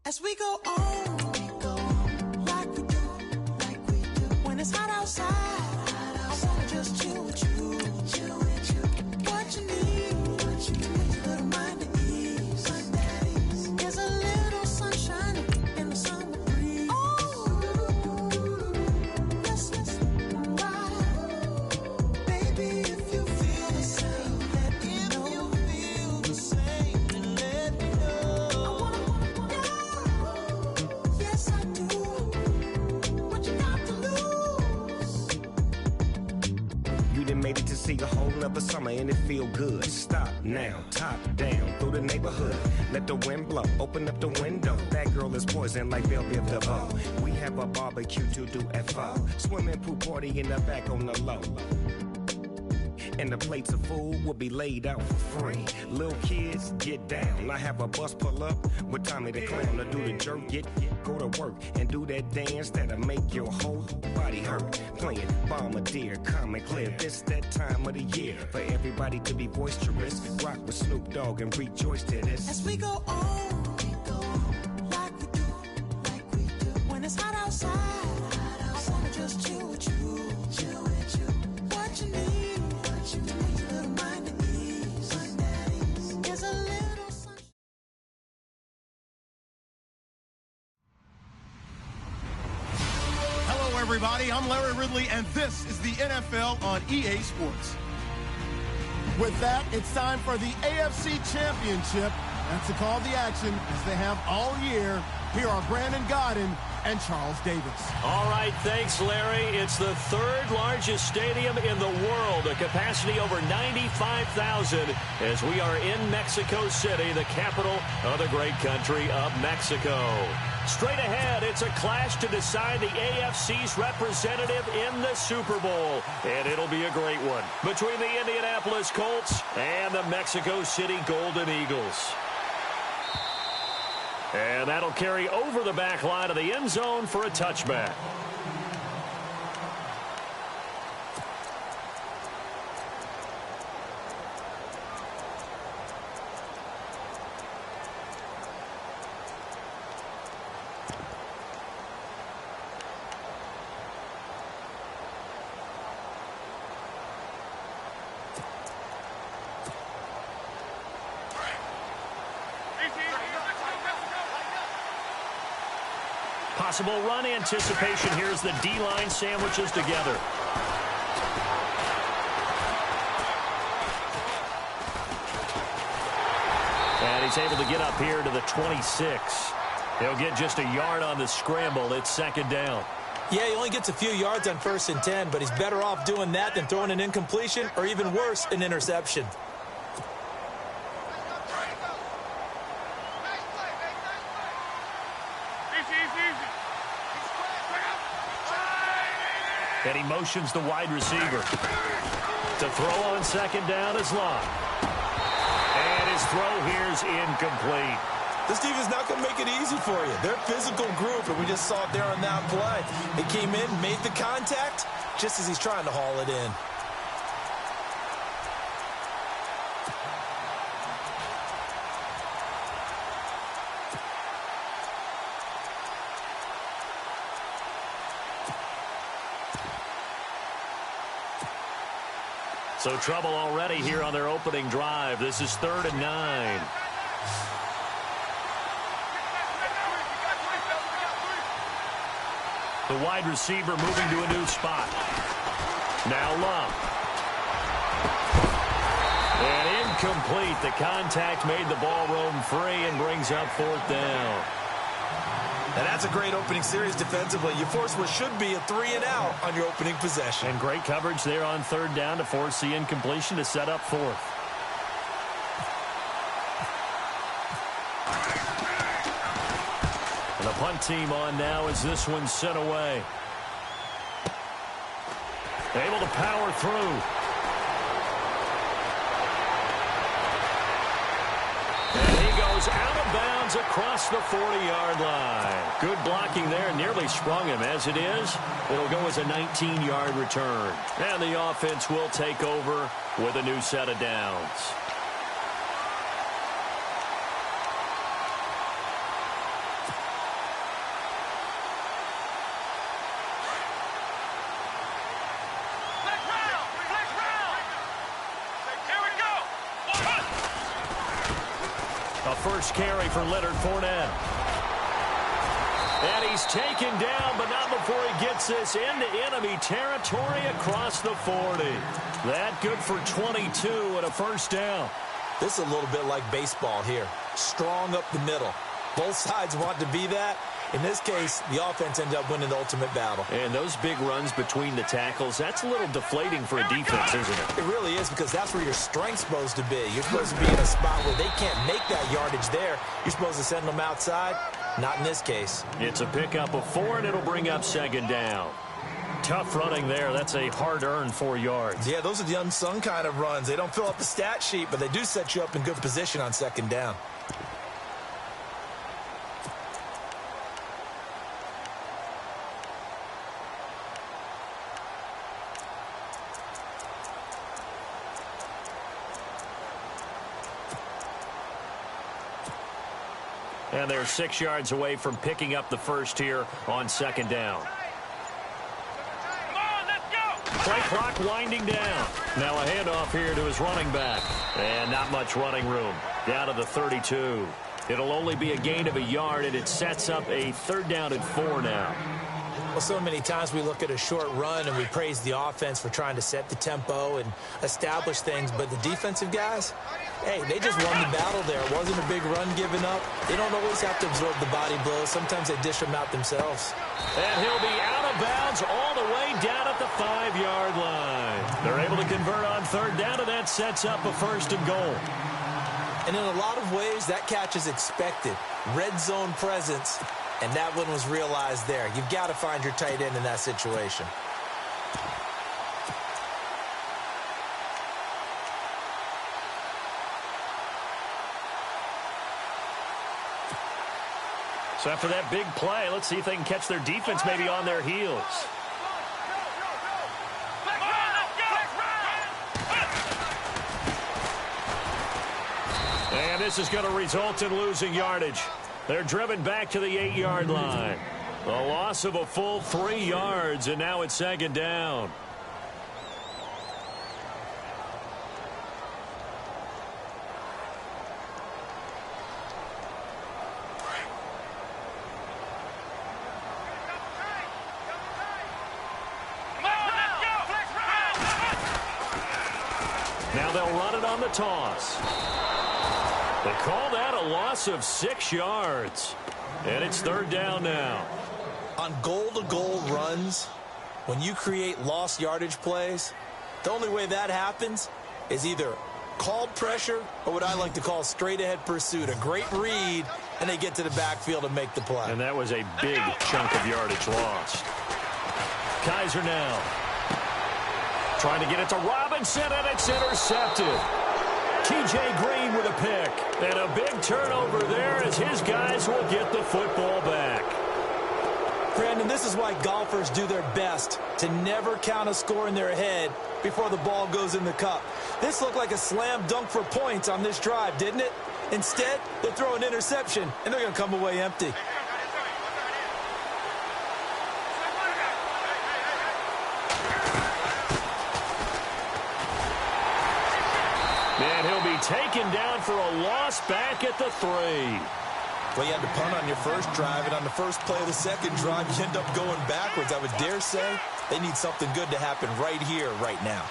As we go on, like we do. When it's hot outside, I wanna just chill with you. What you need, a little mind at ease. There's a little sunshine in the summer breeze. Oh, yes, right. Baby, if you feel the same, let me know. If you feel the same, then let me know. Yes, I do. What you got to lose? You done made it to see a whole nother summer and it feel good. Stop now, top down through the neighborhood. Let the wind blow, open up the window. That girl is poison like Belleville DeVoe. We have a barbecue to do at 4. Swimming pool party in the back on the low. And the plates of food will be laid out for free. Little kids, get down. I have a bus pull up with Tommy the Clown to do the jerk, go to work and do that dance that'll make your whole body hurt. Playing Bombardier, calm and clear. This that time of the year for everybody to be boisterous. Rock with Snoop Dogg and rejoice to this. As we go on, like we do. When it's hot outside, I wanna just chill with you. What you need, a little mind at ease. There's a little sunshine. Hello, everybody. I'm Larry Ridley, and this is the NFL on EA Sports. With that, it's time for the AFC Championship. That's the call of the action, as they have all year. Here are Brandon Godden and Charles Davis. All right, thanks, Larry. It's the third largest stadium in the world, a capacity over 95,000, as we are in Mexico City, the capital of the great country of Mexico. Straight ahead, it's a clash to decide the AFC's representative in the Super Bowl, and it'll be a great one between the Indianapolis Colts and the Mexico City Golden Eagles. And that'll carry over the back line of the end zone for a touchback. Possible run anticipation. Here's the D-line sandwiches together. And he's able to get up here to the 26. He'll get just a yard on the scramble. It's second down. Yeah, he only gets a few yards on 1st and 10, but he's better off doing that than throwing an incompletion or even worse, an interception. And he motions the wide receiver. To throw on second down is Long. And his throw here's incomplete. This team is not going to make it easy for you. They're a physical group, and we just saw it there on that play. He came in, made the contact, just as he's trying to haul it in. So trouble already here on their opening drive. This is 3rd and 9. The wide receiver moving to a new spot. Now Love. And incomplete. The contact made the ball roam free and brings up 4th down. And that's a great opening series defensively. You force what should be a 3-and-out on your opening possession. And great coverage there on 3rd down to force the incompletion to set up 4th. And the punt team on now as this one's sent away. Able to power through. And he goes out of bounds across the 40-yard line. Good blocking there. Nearly sprung him. As it is, it'll go as a 19-yard return. And the offense will take over with a new set of downs. first carry for Leonard Fournette. And he's taken down, but not before he gets this into enemy territory across the 40. That good for 22 and a first down. This is a little bit like baseball here. Strong up the middle. Both sides want to be that. In this case, the offense ended up winning the ultimate battle. And those big runs between the tackles, that's a little deflating for a defense, isn't it? It really is, because that's where your strength's supposed to be. You're supposed to be in a spot where they can't make that yardage there. You're supposed to send them outside. Not in this case. It's a pickup of 4, and it'll bring up second down. Tough running there. That's a hard-earned 4 yards. Yeah, those are the unsung kind of runs. They don't fill up the stat sheet, but they do set you up in good position on second down. And they're 6 yards away from picking up the first here on second down. Play clock winding down. Now a handoff here to his running back. And not much running room. Down to the 32. It'll only be a gain of a yard, and it sets up a third down and 4 now. Well, so many times we look at a short run and we praise the offense for trying to set the tempo and establish things, but the defensive guys, hey, they just won the battle there. It wasn't a big run given up. They don't always have to absorb the body blows. Sometimes they dish them out themselves. And he'll be out of bounds all the way down at the 5-yard line. They're able to convert on third down, and that sets up a first and goal. And in a lot of ways, that catch is expected. Red zone presence. And that one was realized there. You've got to find your tight end in that situation. So after that big play, let's see if they can catch their defense maybe on their heels. And this is going to result in losing yardage. They're driven back to the 8-yard line. A loss of a full 3 yards, and now it's second down. Now they'll run it on the toss. They call that a loss of 6 yards. And it's third down now. On goal-to-goal runs, when you create lost yardage plays, the only way that happens is either called pressure or what I like to call straight-ahead pursuit. A great read, and they get to the backfield and make the play. And that was a big chunk of yardage lost. Kaiser now trying to get it to Robinson, and it's intercepted. T.J. Green with a pick. And a big turnover there as his guys will get the football back. Brandon, this is why golfers do their best to never count a score in their head before the ball goes in the cup. This looked like a slam dunk for points on this drive, didn't it? Instead, they throw an interception, and they're going to come away empty. And he'll be taken down for a loss back at the 3. Well, you had to punt on your first drive, and on the first play of the second drive, you end up going backwards. I would dare say they need something good to happen right here, right now.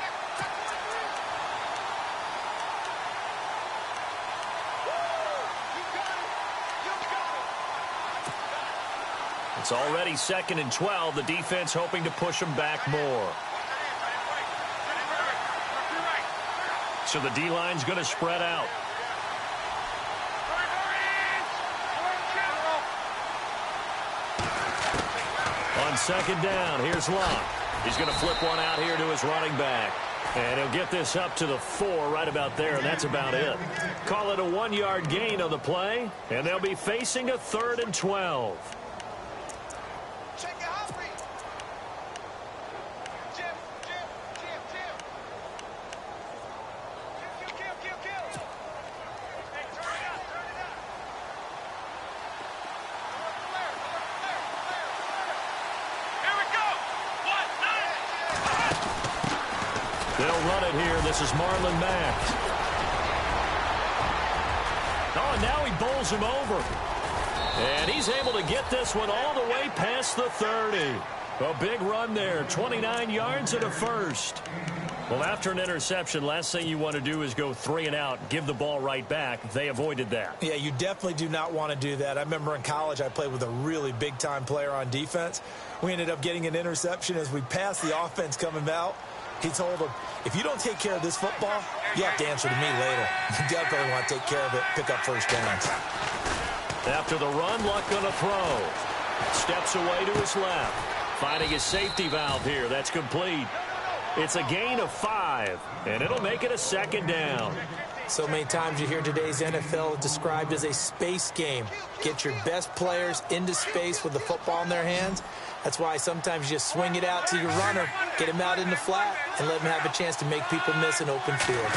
It's already 2nd and 12. The defense hoping to push them back more. So the D-line's going to spread out. On second down, here's Locke. He's going to flip one out here to his running back. And he'll get this up to the 4 right about there, and that's about it. Call it a 1-yard gain on the play, and they'll be facing a 3rd and 12. They'll run it here. This is Marlon Mack. Oh, and now he bowls him over. And he's able to get this one all the way past the 30. A big run there, 29 yards and a first. Well, after an interception, last thing you want to do is go 3 and out, give the ball right back. They avoided that. Yeah, you definitely do not want to do that. I remember in college I played with a really big-time player on defense. We ended up getting an interception as we passed the offense coming out. He told him, if you don't take care of this football, you have to answer to me later. You definitely want to take care of it, pick up first downs. After the run, Luck going to throw. Steps away to his left. Finding his safety valve here. That's complete. It's a gain of 5, and it'll make it a second down. So many times you hear today's NFL described as a space game. Get your best players into space with the football in their hands. That's why sometimes you just swing it out to your runner, get him out in the flat, and let him have a chance to make people miss an open field.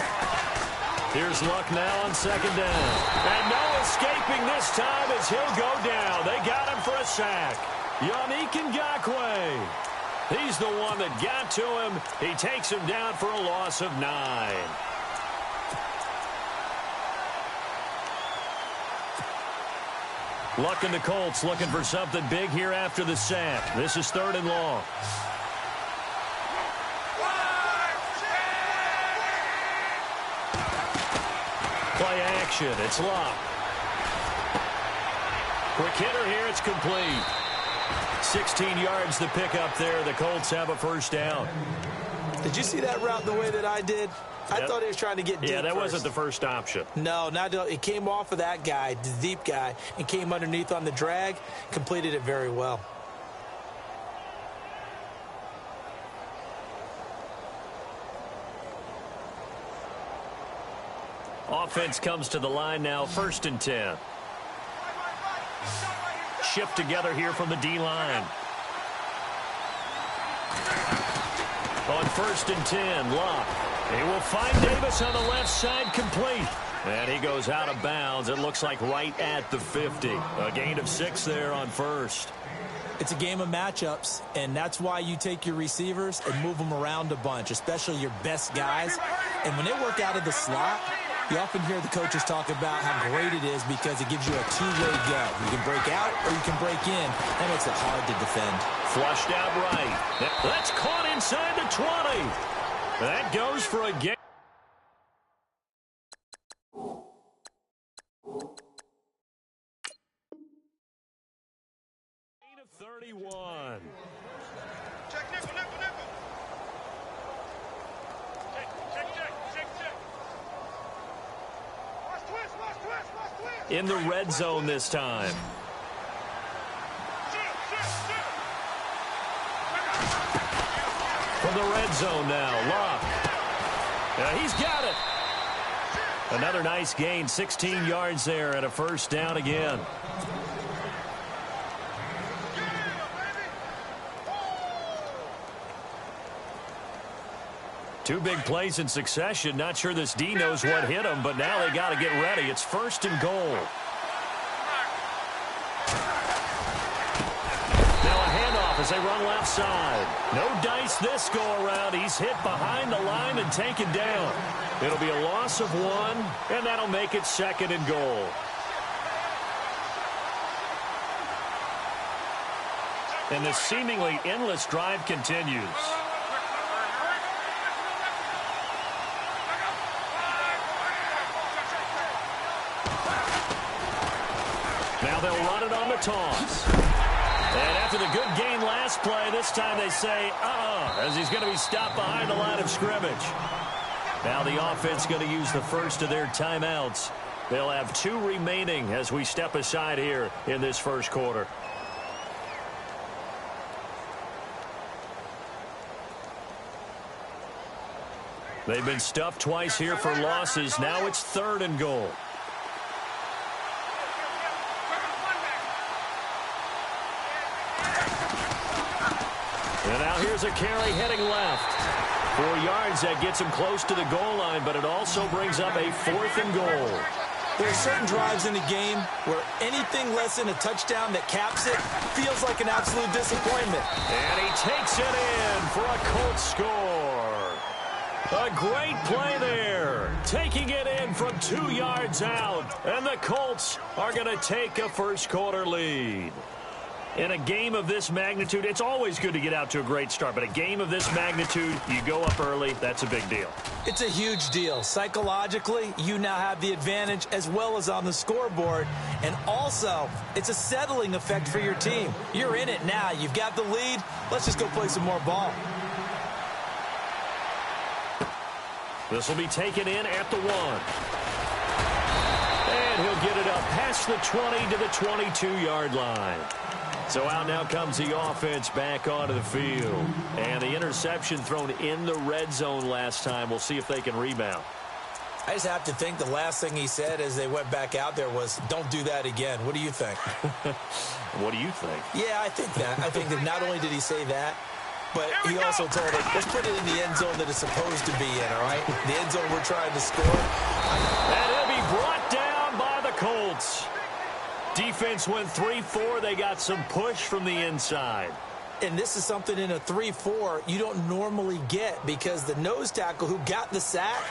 Here's Luck now on second down. And no escaping this time as he'll go down. They got him for a sack. Yannick Ngakoue. He's the one that got to him. He takes him down for a loss of 9. Luck and the Colts looking for something big here after the sack. This is 3rd and long. Play action. It's Luck. Quick hitter here. It's complete. 16 yards to pick up there. The Colts have a first down. Did you see that route the way that I did? I thought he was trying to get deep. Yeah, that first. wasn't the first option. No, it came off of that guy, the deep guy, and came underneath on the drag, completed it very well. Offense comes to the line now, 1st and 10. Shift together here from the D-line. On 1st and 10, Luck. He will find Davis on the left side, complete. And he goes out of bounds. It looks like right at the 50. A gain of 6 there on 1st. It's a game of matchups, and that's why you take your receivers and move them around a bunch, especially your best guys. And when they work out of the slot, you often hear the coaches talk about how great it is because it gives you a two-way go. You can break out or you can break in. That makes it hard to defend. Flushed out right. That's caught inside the 20. That goes for a gain. Gain of 31. Check, nickel. Check. Watch twist. In the red zone this time. From the red zone now, Luck. He's got it. Another nice gain, 16 yards there and a first down again. Two big plays in succession. Not sure this D knows what hit him, but now they got to get ready. It's 1st and goal. As they run left side. No dice this go-around. He's hit behind the line and taken down. It'll be a loss of 1, and that'll make it 2nd and goal. And the seemingly endless drive continues. Now they'll run it on the toss. And after the good gain last play, this time they say, as he's going to be stopped behind the line of scrimmage. Now the offense going to use the first of their timeouts. They'll have 2 remaining as we step aside here in this first quarter. They've been stuffed twice here for losses. Now it's 3rd and goal. And now here's a carry heading left. 4 yards, that gets him close to the goal line, but it also brings up a 4th and goal. There are certain drives in the game where anything less than a touchdown that caps it feels like an absolute disappointment. And he takes it in for a Colts score. A great play there. Taking it in from 2 yards out. And the Colts are going to take a first-quarter lead. In a game of this magnitude, it's always good to get out to a great start. But a game of this magnitude, you go up early, that's a big deal. It's a huge deal. Psychologically, you now have the advantage as well as on the scoreboard. And also, it's a settling effect for your team. You're in it now. You've got the lead. Let's just go play some more ball. This will be taken in at the 1. And he'll get it up past the 20 to the 22-yard line. So out now comes the offense back onto the field. And the interception thrown in the red zone last time. We'll see if they can rebound. I just have to think the last thing he said as they went back out there was, don't do that again. What do you think? What do you think? Yeah, I think that. I think that not only did he say that, but he also told us, let's put it in the end zone that it's supposed to be in, all right? The end zone we're trying to score. And he'll be brought down by the Colts. Defense went 3-4. They got some push from the inside. And this is something in a 3-4 you don't normally get because the nose tackle who got the sack,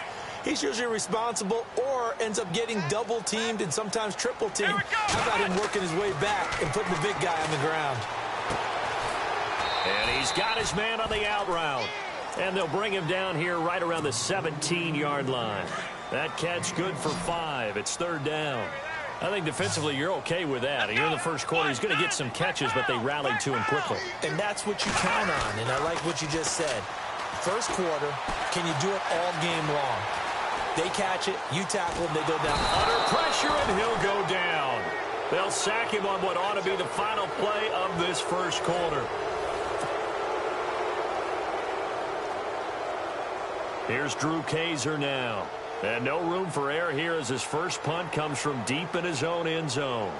he's usually responsible or ends up getting double-teamed and sometimes triple-teamed. How about him working his way back and putting the big guy on the ground? And he's got his man on the out route. And they'll bring him down here right around the 17-yard line. That catch good for 5. It's third down. I think defensively you're okay with that. Here in the first quarter, he's going to get some catches, but they rallied to him quickly. And that's what you count on, and I like what you just said. First quarter, can you do it all game long? They catch it, you tackle them, they go down. Under pressure, and he'll go down. They'll sack him on what ought to be the final play of this first quarter. Here's Drew Kaiser now. And no room for error here as his first punt comes from deep in his own end zone.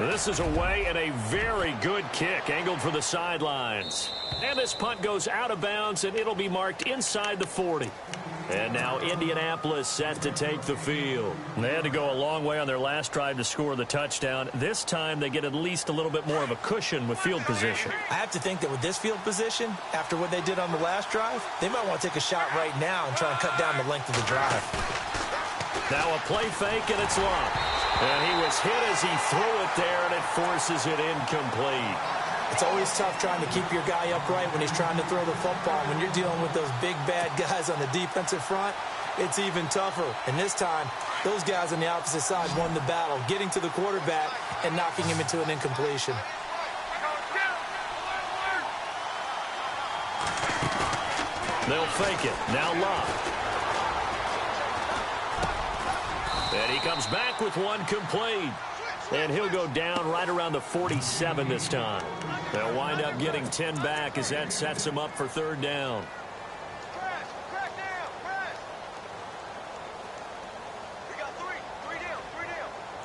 This is away and a very good kick angled for the sidelines. And this punt goes out of bounds and it'll be marked inside the 40. And now Indianapolis set to take the field. They had to go a long way on their last drive to score the touchdown. This time they get at least a little bit more of a cushion with field position. I have to think that with this field position, after what they did on the last drive, they might want to take a shot right now and try and cut down the length of the drive. Now a play fake and it's locked. And he was hit as he threw it there and it forces it incomplete. It's always tough trying to keep your guy upright when he's trying to throw the football. When you're dealing with those big, bad guys on the defensive front, it's even tougher. And this time, those guys on the opposite side won the battle, getting to the quarterback and knocking him into an incompletion. They'll fake it. Now locked. And he comes back with one complete. And he'll go down right around the 47 this time. They'll wind up getting 10 back as that sets him up for third down. Crack down, press. We got three down.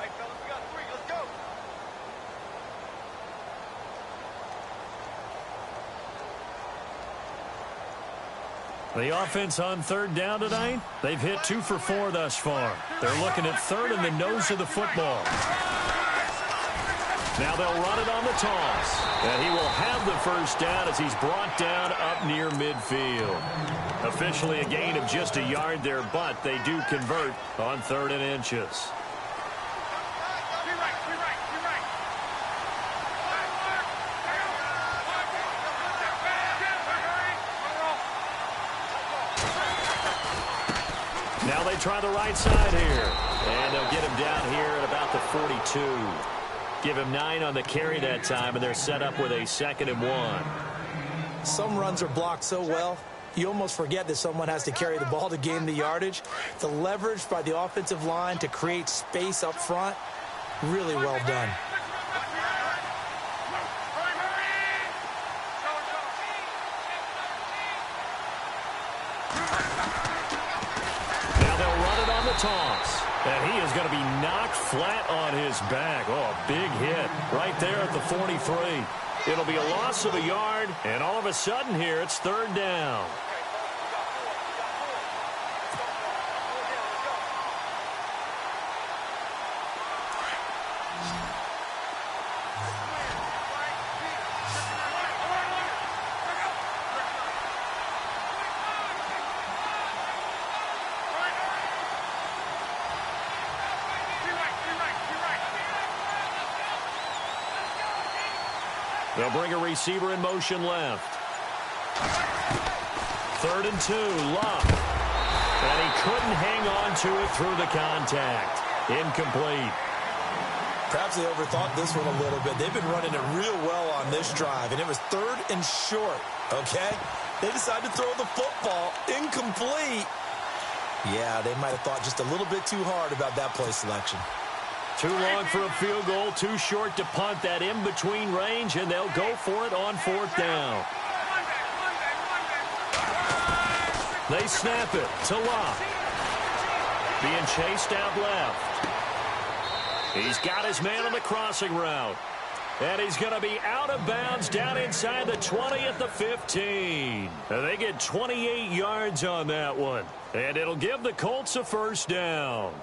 Hey, fellas, we got 3. Let's go. The offense on third down tonight, they've hit 2 for 4 thus far. They're looking at third in the nose of the football. Now they'll run it on the toss. And he will have the first down as he's brought down up near midfield. Officially a gain of just a yard there, but they do convert on 3rd and inches. Now they try the right side here. And they'll get him down here at about the 42. Give him 9 on the carry that time, and they're set up with a 2nd and 1. Some runs are blocked so well, you almost forget that someone has to carry the ball to gain the yardage. The leverage by the offensive line to create space up front, really well done. Now they'll run it on the toss. And he is going to be knocked flat on his back. Oh, a big hit right there at the 43. It'll be a loss of a yard, and all of a sudden here, it's third down. They'll bring a receiver in motion left. 3rd and 2, Luck. And he couldn't hang on to it through the contact. Incomplete. Perhaps they overthought this one a little bit. They've been running it real well on this drive, and it was 3rd and short, okay? They decided to throw the football. Incomplete. Yeah, they might have thought just a little bit too hard about that play selection. Too long for a field goal, too short to punt. That in-between range, and they'll go for it on 4th down. They snap it to Locke. Being chased out left. He's got his man on the crossing route. And he's going to be out of bounds down inside the 20 at the 15. And they get 28 yards on that one. And it'll give the Colts a 1st down.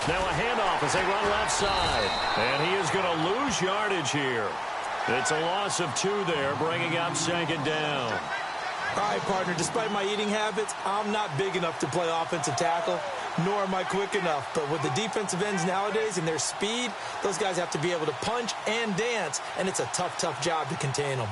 Now a handoff as they run left side. And he is going to lose yardage here. It's a loss of 2 there, bringing up 2nd down. All right, partner, despite my eating habits, I'm not big enough to play offensive tackle, nor am I quick enough. But with the defensive ends nowadays and their speed, those guys have to be able to punch and dance, and it's a tough, tough job to contain them.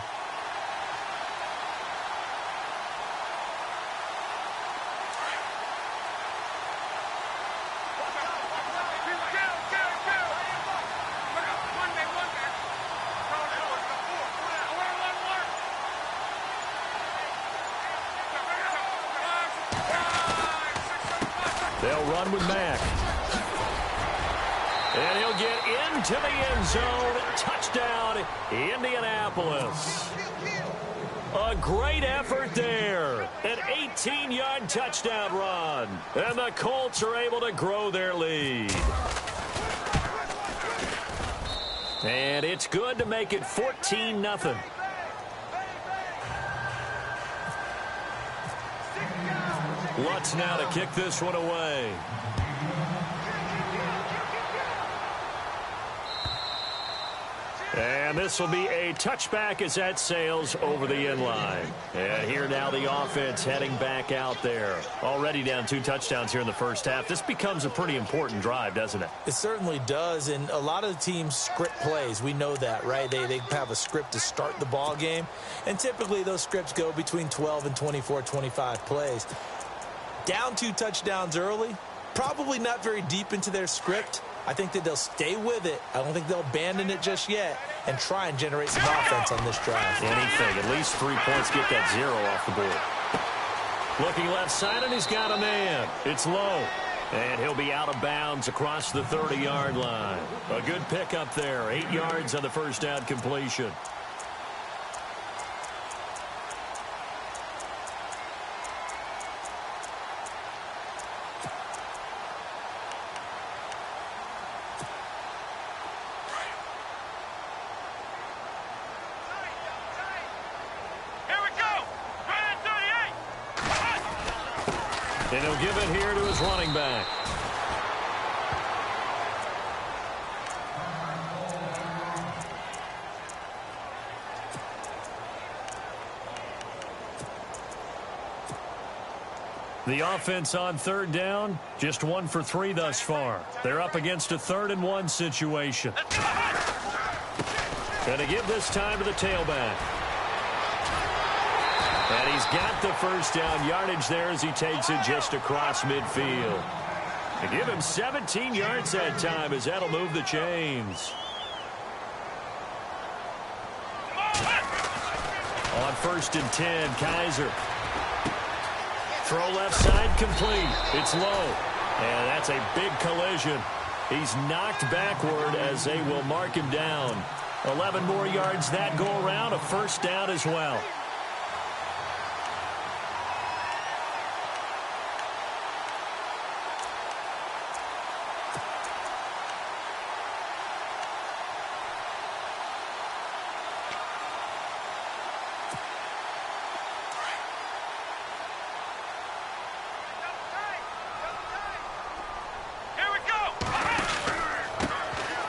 They'll run with Mack. And he'll get into the end zone. Touchdown, Indianapolis. A great effort there. An 18-yard touchdown run. And the Colts are able to grow their lead. And it's good to make it 14-0. Lutz now to kick this one away. And this will be a touchback as that sails over the end line. And here now the offense heading back out there. Already down 2 touchdowns here in the first half. This becomes a pretty important drive, doesn't it? It certainly does, and a lot of the teams script plays. We know that, right? They have a script to start the ball game, and typically those scripts go between 12 and 24, 25 plays. Down 2 touchdowns early, probably not very deep into their script. I think that they'll stay with it. I don't think they'll abandon it just yet and try and generate some offense on this drive. Anything, at least 3 points, get that 0 off the board. Looking left side, and he's got a man. It's low, and he'll be out of bounds across the 30-yard line. A good pickup there, 8 yards on the first down completion. And he'll give it here to his running back. The offense on 3rd down, just 1 for 3 thus far. They're up against a 3rd and 1 situation. And to give this time to the tailback. And he's got the first down yardage there as he takes it just across midfield. To give him 17 yards that time as that'll move the chains. On 1st and 10, Kaiser. Throw left side complete. It's low. And that's a big collision. He's knocked backward as they will mark him down. 11 more yards that go around. A first down as well.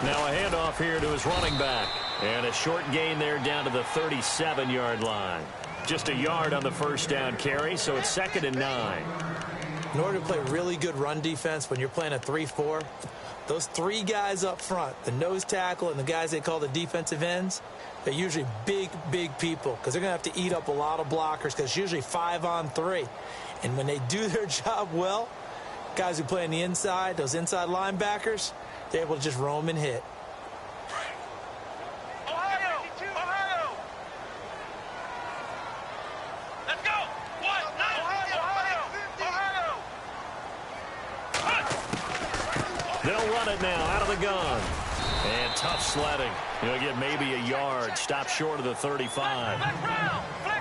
Now a handoff here to his running back. And a short gain there down to the 37-yard line. Just a yard on the first down carry, so it's 2nd and 9. In order to play really good run defense when you're playing a 3-4, those three guys up front, the nose tackle and the guys they call the defensive ends, they're usually big, big people because they're going to have to eat up a lot of blockers because it's usually 5-on-3. And when they do their job well, guys who play on the inside, those inside linebackers, they're able to just roam and hit. Ohio! Ohio! Let's go! Ohio! They'll run it now out of the gun. And tough sledding. He'll get maybe a yard. Stop short of the 35.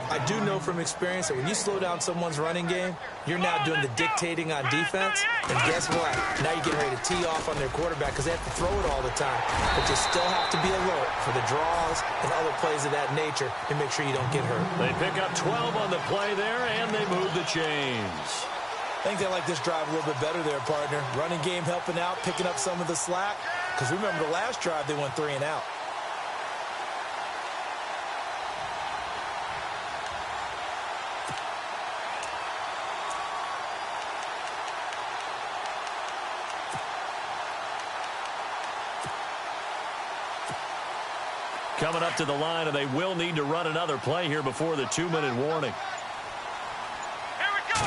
I do know from experience that when you slow down someone's running game, you're now doing the dictating on defense. And guess what? Now you're getting ready to tee off on their quarterback because they have to throw it all the time. But you still have to be alert for the draws and other plays of that nature to make sure you don't get hurt. They pick up 12 on the play there, and they move the chains. I think they like this drive a little bit better there, partner. Running game helping out, picking up some of the slack. Because remember the last drive, they went 3 and out. Coming up to the line, and they will need to run another play here before the 2-minute warning. Here we go!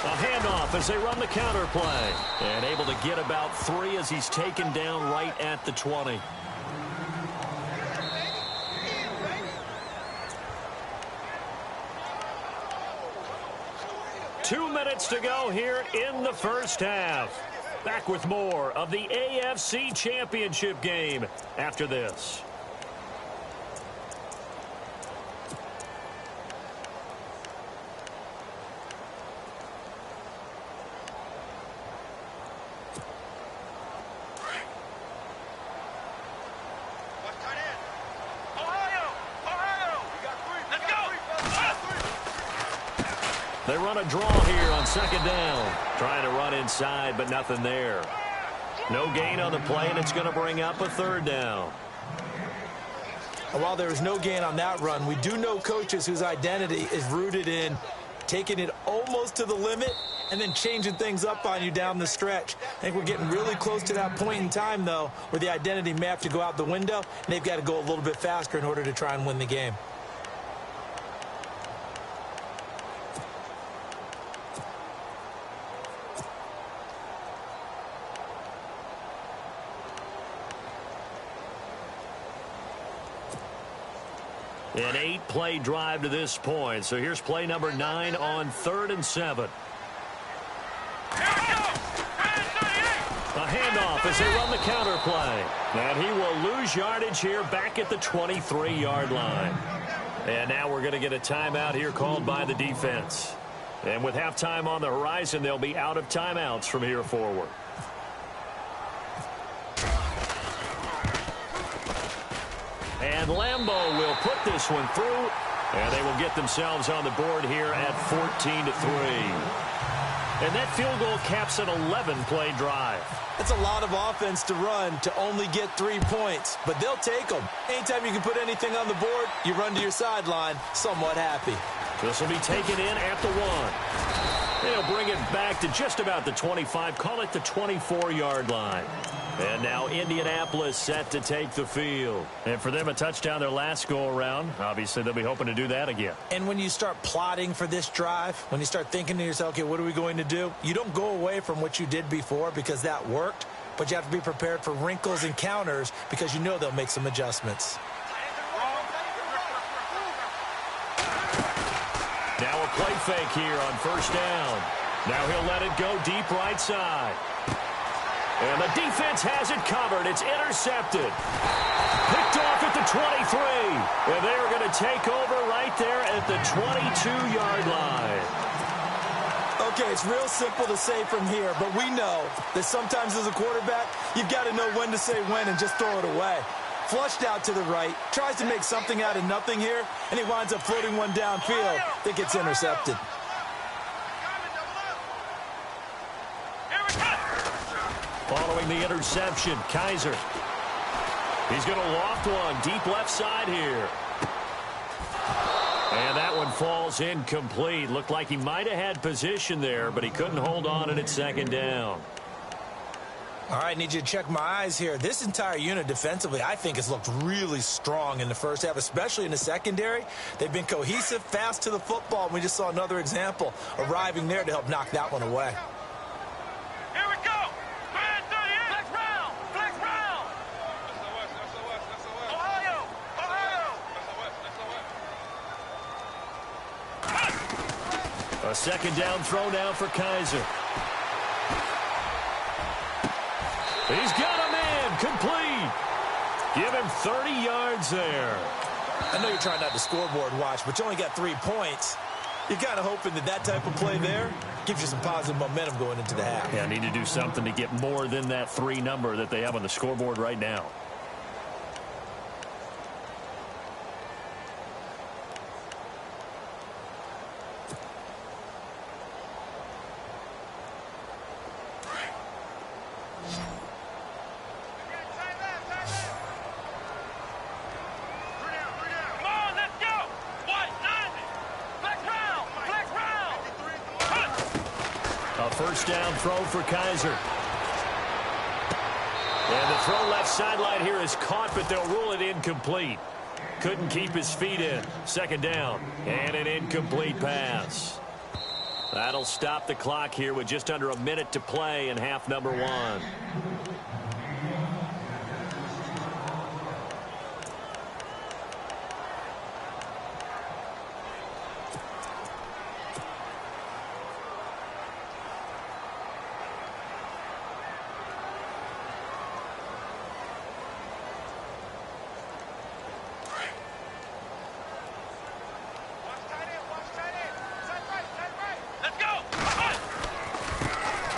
A handoff as they run the counter play. And able to get about 3 as he's taken down right at the 20. Two minutes to go here in the first half. Back with more of the AFC Championship game after this. They run a draw here on 2nd down. Trying to run inside, but nothing there. No gain on the play, and it's going to bring up a 3rd down. And while there was no gain on that run, we do know coaches whose identity is rooted in taking it almost to the limit and then changing things up on you down the stretch. I think we're getting really close to that point in time, though, where the identity may have to go out the window, and they've got to go a little bit faster in order to try and win the game. An 8-play drive to this point. So here's play number 9 on 3rd and 7. A handoff as they run the counter play. And he will lose yardage here back at the 23-yard line. And now we're going to get a timeout here called by the defense. And with halftime on the horizon, they'll be out of timeouts from here forward. And Lambeau will put this one through, and they will get themselves on the board here at 14-3. And that field goal caps an 11-play drive. That's a lot of offense to run to only get 3 points, but they'll take them. Anytime you can put anything on the board, you run to your sideline somewhat happy. This will be taken in at the 1. They'll bring it back to just about the 25, call it the 24-yard line. And now Indianapolis set to take the field. And for them, a touchdown their last go-around. Obviously, they'll be hoping to do that again. And when you start plotting for this drive, when you start thinking to yourself, okay, what are we going to do? You don't go away from what you did before because that worked, but you have to be prepared for wrinkles and counters because you know they'll make some adjustments. Now a play fake here on 1st down. Now he'll let it go deep right side. And the defense has it covered. It's intercepted. Picked off at the 23. And they are going to take over right there at the 22-yard line. Okay, it's real simple to say from here, but we know that sometimes as a quarterback, you've got to know when to say when and just throw it away. Flushed out to the right, tries to make something out of nothing here, and he winds up floating one downfield that gets intercepted. Following the interception, Kaiser. He's going to loft one deep left side here. And that one falls incomplete. Looked like he might have had position there, but he couldn't hold on and it's second down. All right, need you to check my eyes here. This entire unit defensively, I think, has looked really strong in the first half, especially in the secondary. They've been cohesive, fast to the football, and we just saw another example arriving there to help knock that one away. Here we go. Man 38. Flex round. Flex round. Ohio. A second down throw now for Kaiser. He's got a man complete. Give him 30 yards there. I know you're trying not to scoreboard watch, but you only got 3 points. You're kind of hoping that that type of play there gives you some positive momentum going into the half. Yeah, need to do something to get more than that 3 number that they have on the scoreboard right now. First down throw for Kaiser. And the throw left sideline here is caught, but they'll rule it incomplete. Couldn't keep his feet in. Second down and an incomplete pass. That'll stop the clock here with just under a minute to play in half number 1.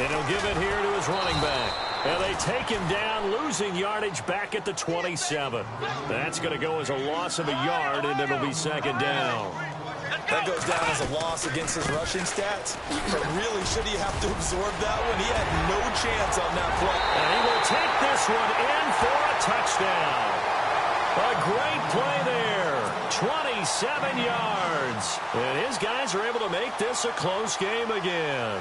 And he'll give it here to his running back. And they take him down, losing yardage back at the 27. That's going to go as a loss of a yard, and it'll be second down. That goes down as a loss against his rushing stats. But really, should he have to absorb that one? He had no chance on that play. And he will take this one in for a touchdown. A great play there. 27 yards. And his guys are able to make this a close game again.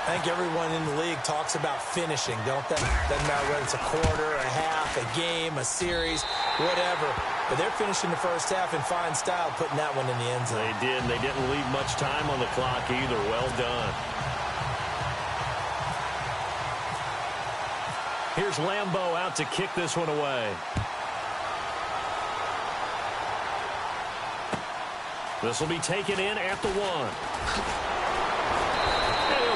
I think everyone in the league talks about finishing, don't they? Doesn't matter whether it's a quarter, a half, a game, a series, whatever. But they're finishing the first half in fine style, putting that one in the end zone. They did. They didn't leave much time on the clock either. Well done. Here's Lambeau out to kick this one away. This will be taken in at the 1.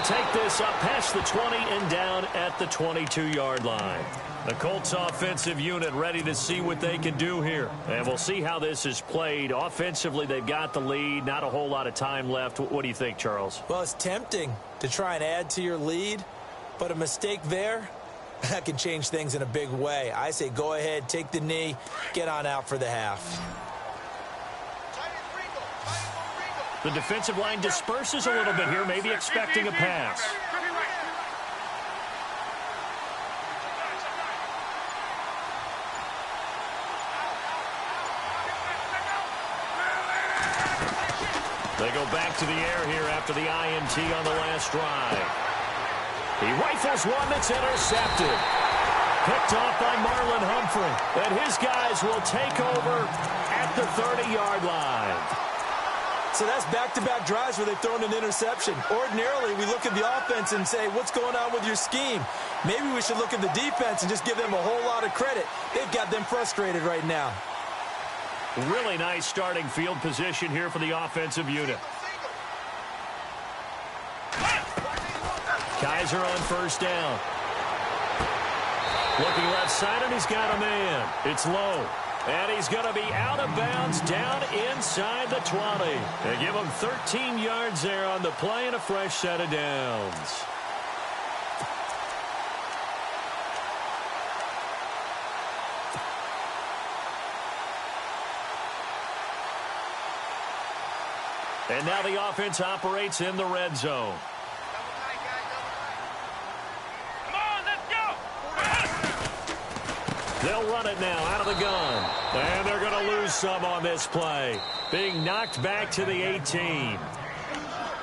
Take this up past the 20 and down at the 22-yard line. The Colts offensive unit ready to see what they can do here. And we'll see how this is played. Offensively, they've got the lead. Not a whole lot of time left. What do you think, Charles? Well, it's tempting to try and add to your lead, but a mistake there, that can change things in a big way. I say go ahead, take the knee, get on out for the half. The defensive line disperses a little bit here, maybe expecting a pass. They go back to the air here after the INT on the last drive. He rifles one that's intercepted. Picked off by Marlon Humphrey. And his guys will take over at the 30-yard line. So that's back-to-back drives where they've thrown an interception. Ordinarily, we look at the offense and say, what's going on with your scheme? Maybe we should look at the defense and just give them a whole lot of credit. They've got them frustrated right now. Really nice starting field position here for the offensive unit. Kaiser on first down. Looking left side, and he's got a man. It's low. And he's going to be out of bounds down inside the 20. They give him 13 yards there on the play and a fresh set of downs. And now the offense operates in the red zone. They'll run it now out of the gun. And they're going to lose some on this play. being knocked back to the 18.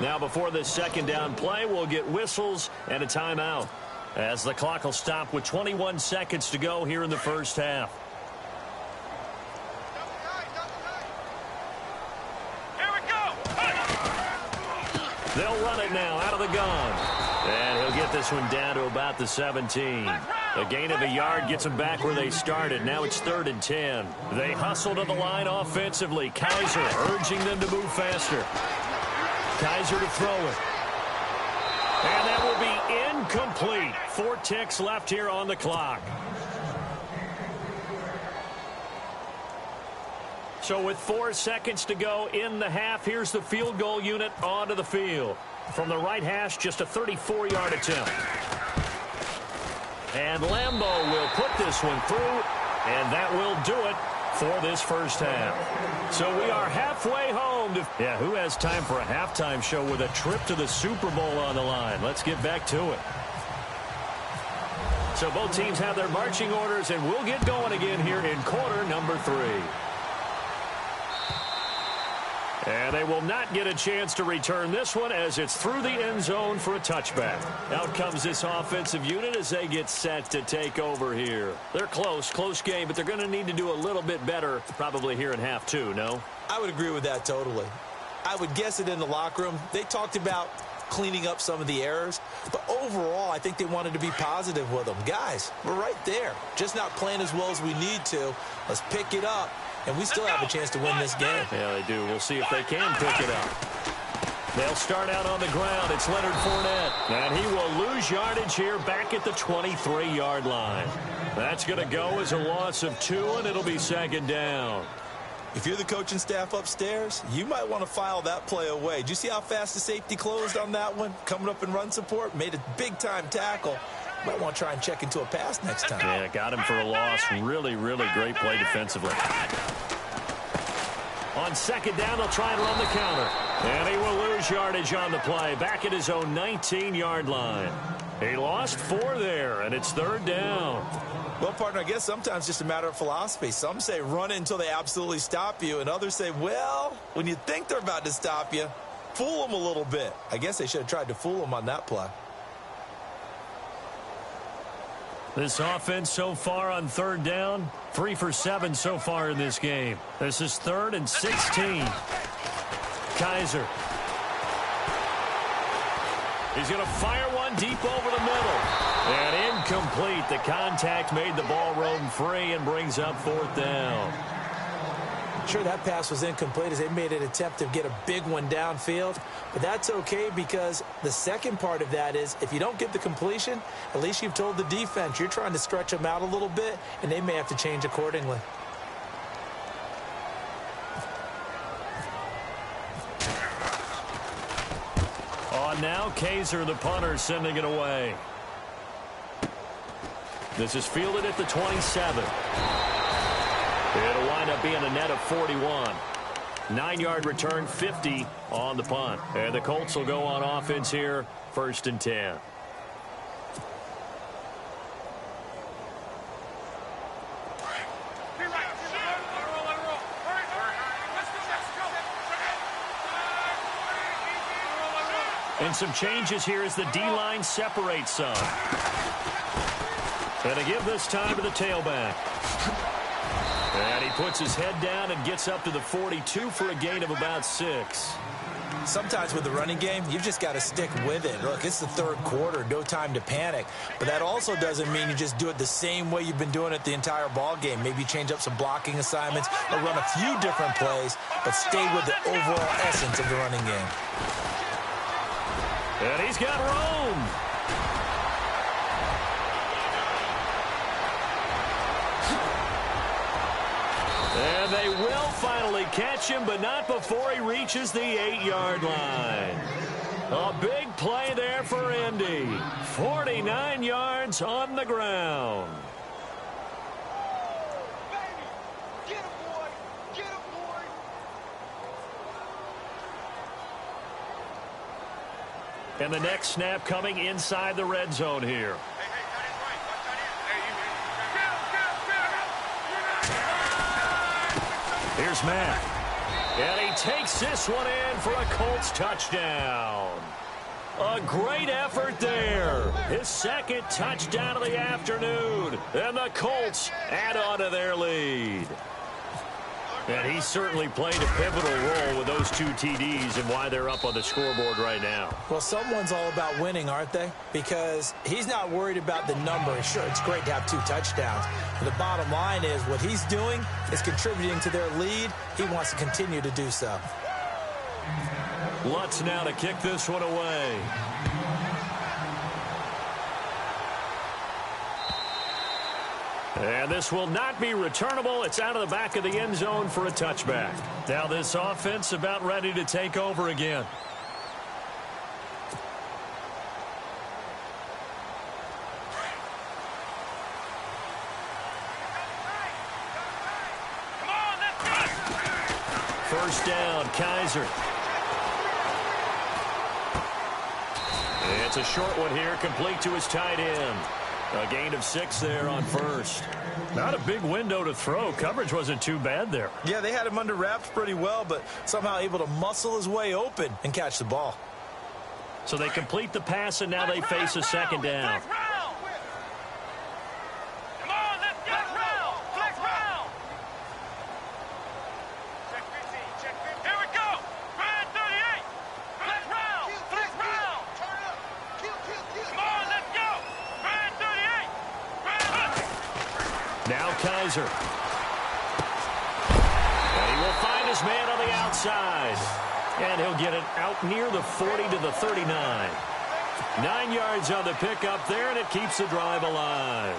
Now before this second down play, we'll get whistles and a timeout, as the clock will stop with 21 seconds to go here in the first half. Here we go. They'll run it now out of the gun. And he'll get this one down to about the 17. A gain of a yard gets them back where they started. Now it's 3rd and 10. They hustle to the line offensively. Kaiser urging them to move faster. Kaiser to throw it. And that will be incomplete. 4 ticks left here on the clock. So with 4 seconds to go in the half, here's the field goal unit onto the field. From the right hash, just a 34-yard attempt. And Lambeau will put this one through, and that will do it for this first half. So we are halfway home. Who has time for a halftime show with a trip to the Super Bowl on the line? Let's get back to it. So both teams have their marching orders, and we'll get going again here in quarter number 3. And they will not get a chance to return this one, as it's through the end zone for a touchback. Out comes this offensive unit as they get set to take over here. They're close game, but they're going to need to do a little bit better probably here in half 2, no? I would agree with that totally. I would guess it in the locker room. They talked about cleaning up some of the errors, but overall I think they wanted to be positive with them. Guys, we're right there. Just not playing as well as we need to. Let's pick it up. And we still have a chance to win this game. Yeah, they do. We'll see if they can pick it up. They'll start out on the ground. It's Leonard Fournette. And he will lose yardage here back at the 23-yard line. That's going to go as a loss of 2, and it'll be 2nd down. If you're the coaching staff upstairs, you might want to file that play away. Did you see how fast the safety closed on that one? Coming up in run support, made a big-time tackle. Might want to try and check into a pass next time. Yeah, got him for a loss. Really great play defensively. On 2nd down, they'll try and run the counter. And he will lose yardage on the play, back at his own 19-yard line. He lost 4 there, and it's 3rd down. Well, partner, I guess sometimes it's just a matter of philosophy. Some say run it until they absolutely stop you, and others say, well, when you think they're about to stop you, fool them a little bit. I guess they should have tried to fool them on that play. This offense so far on 3rd down, 3 for 7 so far in this game. This is 3rd and 16. Kaiser. He's going to fire one deep over the middle. And incomplete. The contact made the ball roam free and brings up 4th down. Sure, that pass was incomplete as they made an attempt to get a big one downfield. But that's okay, because the second part of that is if you don't get the completion, at least you've told the defense you're trying to stretch them out a little bit, and they may have to change accordingly. On now, Kaiser, the punter, sending it away. This is fielded at the 27. It'll wind up being a net of 41. 9-yard return, 50 on the punt. And the Colts will go on offense here, 1st and 10. And some changes here as the D-line separates some. And to give this time to the tailback. And he puts his head down and gets up to the 42 for a gain of about 6. Sometimes with the running game, you've just got to stick with it. Look, it's the 3rd quarter, no time to panic. But that also doesn't mean you just do it the same way you've been doing it the entire ball game. Maybe change up some blocking assignments or run a few different plays, but stay with the overall essence of the running game. And he's got room. And they will finally catch him, but not before he reaches the 8-yard line. A big play there for Indy. 49 yards on the ground. Get him, boy. Get him, boy. And the next snap coming inside the red zone here. Here's Matt. And he takes this one in for a Colts touchdown. A great effort there. His second touchdown of the afternoon. And the Colts add on to their lead. And he certainly played a pivotal role with those 2 TDs and why they're up on the scoreboard right now. Well, someone's all about winning, aren't they? Because he's not worried about the number. Sure, it's great to have 2 touchdowns. But the bottom line is what he's doing is contributing to their lead. He wants to continue to do so. Lutz now to kick this one away. And this will not be returnable. It's out of the back of the end zone for a touchback. Now this offense about ready to take over again. Come on, let's go. First down, Kaiser. It's a short one here, complete to his tight end. A gain of 6 there on first. Not a big window to throw. Coverage wasn't too bad there. Yeah, they had him under wraps pretty well, but somehow able to muscle his way open and catch the ball. So they complete the pass, and now they face a second down. Come on, let's go. Flex round. Check 15. Check 15. Here we go. Ryan 38. Flex round. Flex round. Turn up. Kill. Come on, let's go. Ryan 38. Now Kaiser. And he will find his man on the outside. And he'll get it out near the 40 to the 39. 9 yards on the pickup there, and it keeps the drive alive.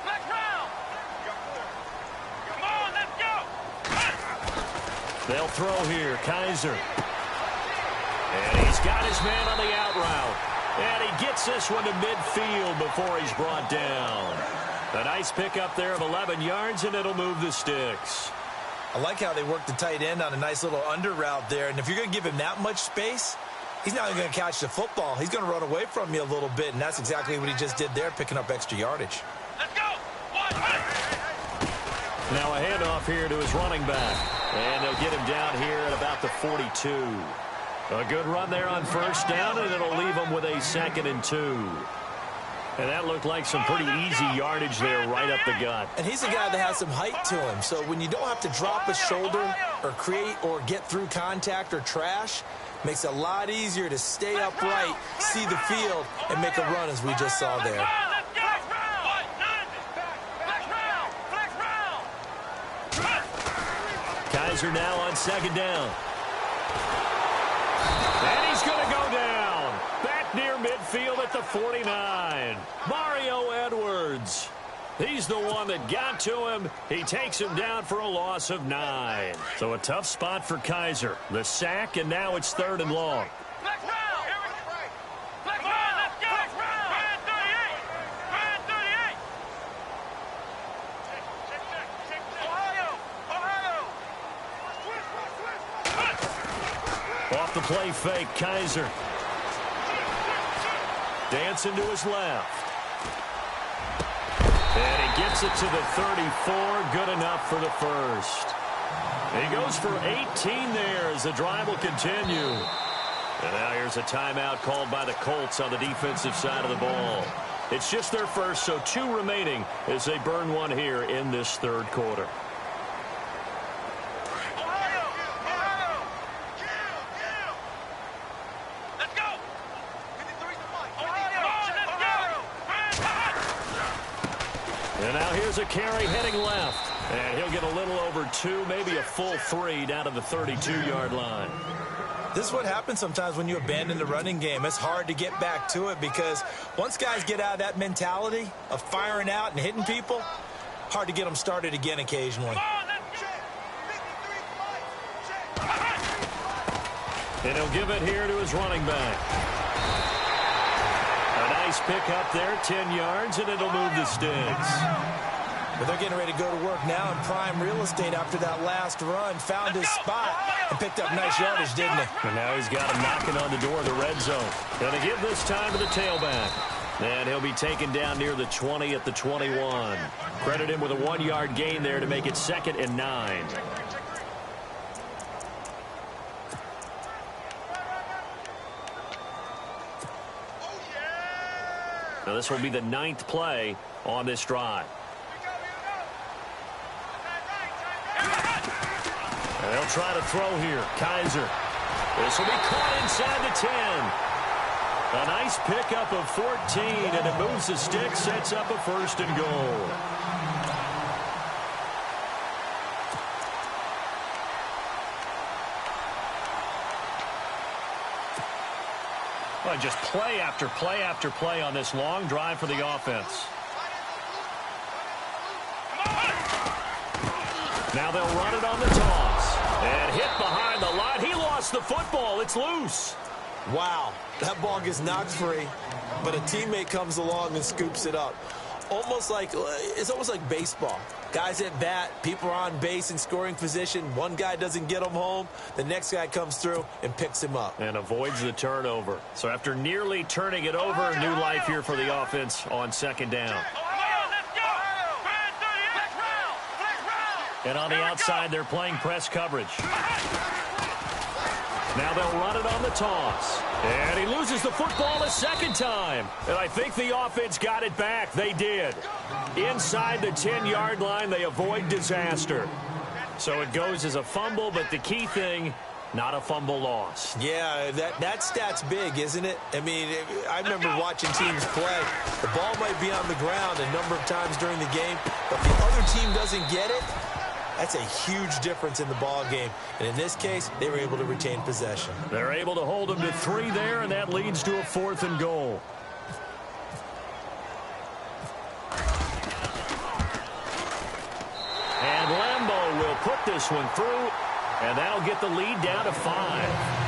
Flex round. Come on, let's go. They'll throw here. Kaiser. And he's got his man on the out route. And he gets this one to midfield before he's brought down. A nice pickup there of 11 yards, and it'll move the sticks. I like how they work the tight end on a nice little under route there. And if you're going to give him that much space, he's not even going to catch the football. He's going to run away from you a little bit, and that's exactly what he just did there, picking up extra yardage. Let's go. Now a handoff here to his running back. And they'll get him down here at about the 42. A good run there on first down, and it'll leave him with a 2nd and 2. And that looked like some pretty easy yardage there right up the gut. And he's a guy that has some height to him. So when you don't have to drop a shoulder or create or get through contact or trash, makes it a lot easier to stay upright, see the field, and make a run as we just saw there. Kaiser now on 2nd down. And he's going to go down. Back near midfield at the 49. Mario Edwards. He's the one that got to him. He takes him down for a loss of 9. So a tough spot for Kaiser. The sack, and now it's 3rd and long. Off the play fake, Kaiser. Dancing to his left. And he gets it to the 34. Good enough for the first. He goes for 18 there as the drive will continue. And now here's a timeout called by the Colts on the defensive side of the ball. It's just their first, so 2 remaining as they burn one here in this 3rd quarter. And now here's a carry heading left. And he'll get a little over 2, maybe a full 3 down to the 32-yard line. This is what happens sometimes when you abandon the running game. It's hard to get back to it because once guys get out of that mentality of firing out and hitting people, hard to get them started again occasionally. And he'll give it here to his running back. A nice pick up there, 10 yards, and it'll move the sticks. But they're getting ready to go to work now in prime real estate after that last run. Found his spot and picked up nice yardage, didn't he? And now he's got him knocking on the door of the red zone. Going to give this time to the tailback. And he'll be taken down near the 20 at the 21. Credit him with a 1-yard gain there to make it 2nd and 9. Now this will be the 9th play on this drive. And they'll try to throw here. Kaiser. This will be caught inside the 10. A nice pickup of 14, and it moves the stick, sets up a 1st and goal. Well, just play after play after play on this long drive for the offense. Now they'll run it on the toss. And hit behind the line. He lost the football. It's loose. Wow, that ball gets knocked free, but a teammate comes along and scoops it up. It's almost like baseball. Guys at bat, people are on base in scoring position. One guy doesn't get him home. The next guy comes through and picks him up. And avoids the turnover. So after nearly turning it over, new life here for the offense on 2nd down. And on the outside, they're playing press coverage. Now they'll run it on the toss. And he loses the football a 2nd time. And I think the offense got it back. They did. Inside the 10-yard line, they avoid disaster. So it goes as a fumble, but the key thing, not a fumble loss. Yeah, that stat's big, isn't it? I mean, I remember watching teams play. The ball might be on the ground a number of times during the game, but the other team doesn't get it. That's a huge difference in the ball game. And in this case, they were able to retain possession. They're able to hold them to 3 there, and that leads to a 4th and goal. And Lambeau will put this one through, and that'll get the lead down to 5.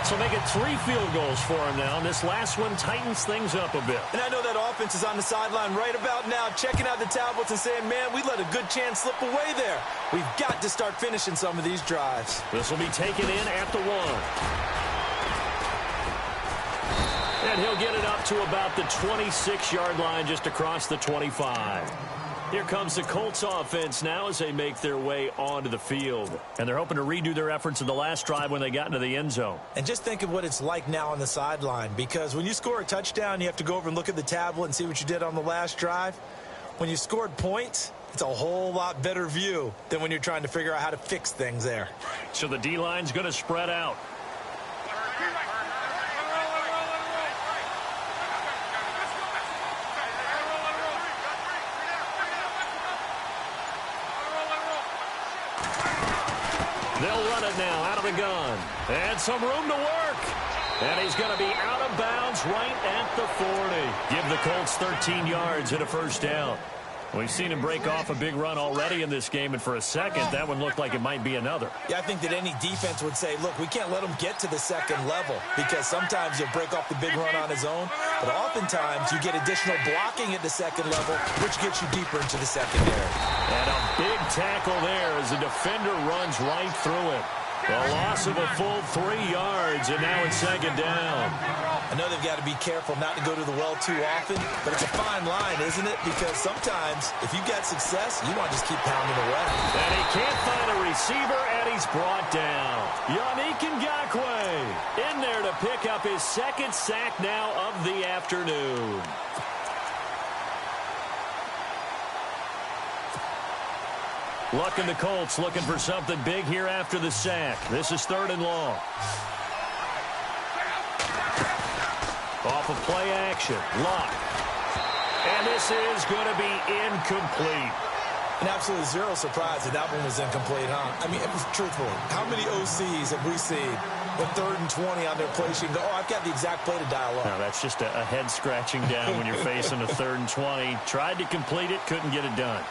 So make it 3 field goals for him now, and this last one tightens things up a bit. And I know that offense is on the sideline right about now, checking out the tablets and saying, man, we let a good chance slip away there. We've got to start finishing some of these drives. This will be taken in at the 1. And he'll get it up to about the 26-yard line, just across the 25. Here comes the Colts offense now as they make their way onto the field. And they're hoping to redo their efforts in the last drive when they got into the end zone. And just think of what it's like now on the sideline, because when you score a touchdown, you have to go over and look at the tablet and see what you did on the last drive. When you scored points, it's a whole lot better view than when you're trying to figure out how to fix things there. So the D-line's going to spread out. They'll run it now out of the gun. And some room to work. And he's going to be out of bounds right at the 40. Give the Colts 13 yards and a 1st down. We've seen him break off a big run already in this game, and for a second, that one looked like it might be another. Yeah, I think that any defense would say, look, we can't let him get to the 2nd level, because sometimes he'll break off the big run on his own, but oftentimes you get additional blocking at the 2nd level, which gets you deeper into the secondary. And a big tackle there as the defender runs right through it. A loss of a full 3 yards, and now it's 2nd down. I know they've got to be careful not to go to the well too often, but it's a fine line, isn't it? Because sometimes, if you've got success, you want to just keep pounding away. And he can't find a receiver, and he's brought down. Yannick Ngakoue in there to pick up his 2nd sack now of the afternoon. Luck in the Colts looking for something big here after the sack. This is 3rd and long. Off of play action. Luck. And this is going to be incomplete. And absolutely zero surprise that one was incomplete, huh? I mean, truthfully, how many OCs have we seen with 3rd and 20 on their play sheet and go, oh, I've got the exact play to dial up? No, that's just a head scratching down when you're facing a 3rd and 20. Tried to complete it, couldn't get it done.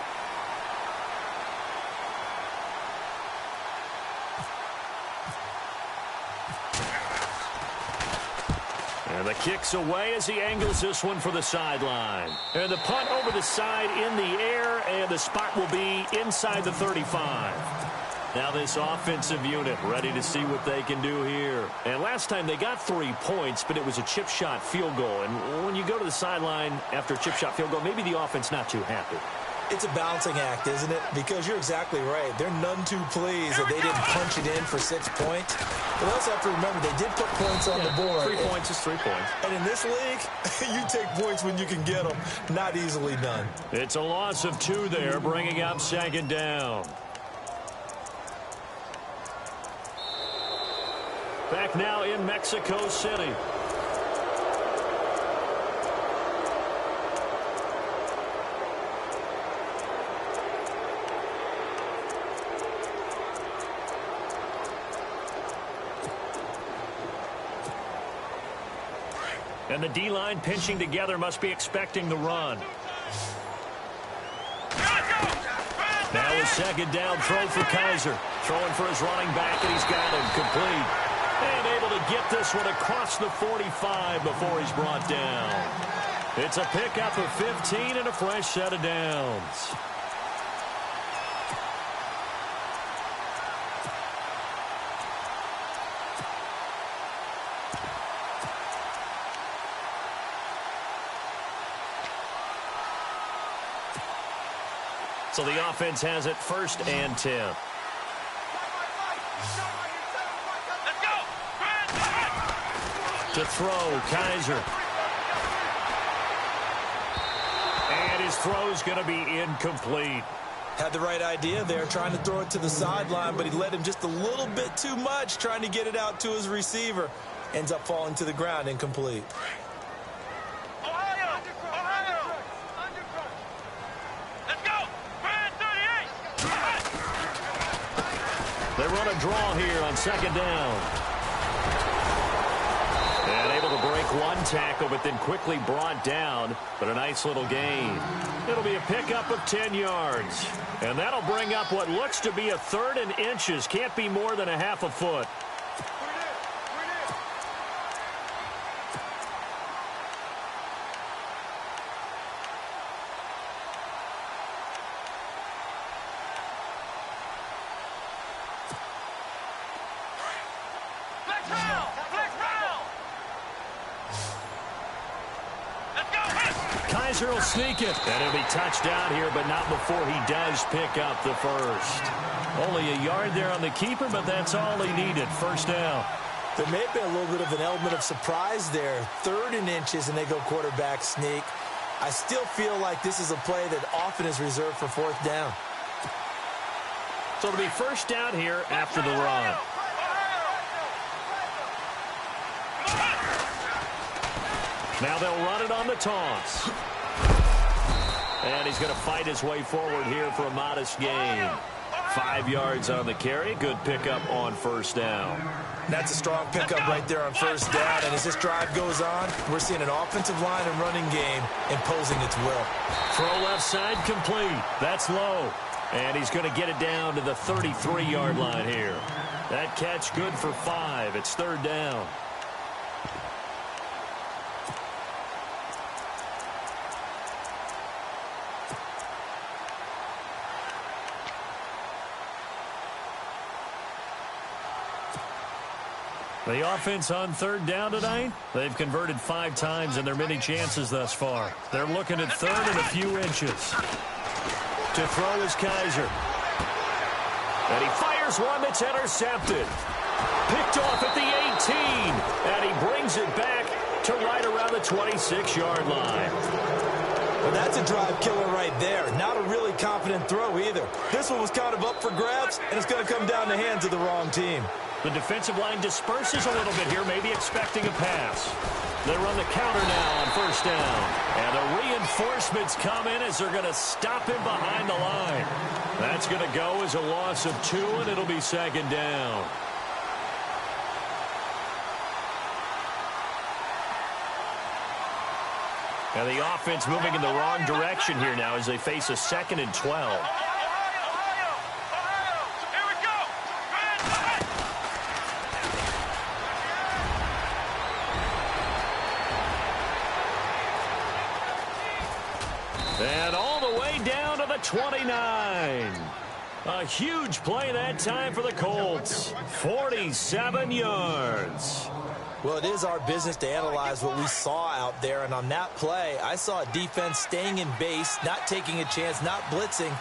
And the kick's away as he angles this one for the sideline. And the punt over the side in the air, and the spot will be inside the 35. Now this offensive unit ready to see what they can do here. And last time they got 3 points, but it was a chip shot field goal. And when you go to the sideline after a chip shot field goal, maybe the offense not too happy. It's a balancing act, isn't it? Because you're exactly right. They're none too pleased that they didn't punch it in for 6 points. But also have to remember, they did put points on the board. 3 points is 3 points. And in this league, you take points when you can get them. Not easily done. It's a loss of 2 there, bringing up second down. Back now in Mexico City. And the D-line pinching together must be expecting the run. Now a second down throw for Kaiser. Throwing for his running back, and he's got him complete. And able to get this one across the 45 before he's brought down. It's a pickup of 15 and a fresh set of downs. So the offense has it 1st and 10. Let's go. To throw, Kaiser. And his throw's going to be incomplete. Had the right idea there, trying to throw it to the sideline, but he led him just a little bit too much, trying to get it out to his receiver. Ends up falling to the ground, incomplete. Ohio. Let's go. Brand 38. They run a draw here on second down. And able to break one tackle, but then quickly brought down. But a nice little gain. It'll be a pickup of 10 yards. And that'll bring up what looks to be a 3rd and inches. Can't be more than a half a foot. Kaiser will sneak it. And it'll be touched down here, but not before he does pick up the first. Only a yard there on the keeper, but that's all he needed. 1st down. There may have been a little bit of an element of surprise there. 3rd and inches, and they go quarterback sneak. I still feel like this is a play that often is reserved for 4th down. So it'll be 1st down here after the run. Now they'll run it on the toss. And he's going to fight his way forward here for a modest gain. 5 yards on the carry. Good pickup on 1st down. That's a strong pickup right there on 1st down. And as this drive goes on, we're seeing an offensive line and running game imposing its will. Throw left side complete. That's low. And he's going to get it down to the 33-yard line here. That catch good for 5. It's 3rd down. The offense on 3rd down tonight, they've converted 5 times in their many chances thus far. They're looking at 3rd and a few inches. To throw is Kaiser. And he fires one that's intercepted. Picked off at the 18. And he brings it back to right around the 26-yard line. Well, that's a drive killer right there. Not a really confident throw either. This one was kind of up for grabs, and it's going to come down the hands of the wrong team. The defensive line disperses a little bit here, maybe expecting a pass. They run the counter now on 1st down. And the reinforcements come in as they're going to stop him behind the line. That's going to go as a loss of 2, and it'll be 2nd down. And the offense moving in the wrong direction here now as they face a 2nd and 12. And all the way down to the 29. A huge play that time for the Colts. 47 yards. Well, it is our business to analyze what we saw out there, and on that play, I saw a defense staying in base, not taking a chance, not blitzing,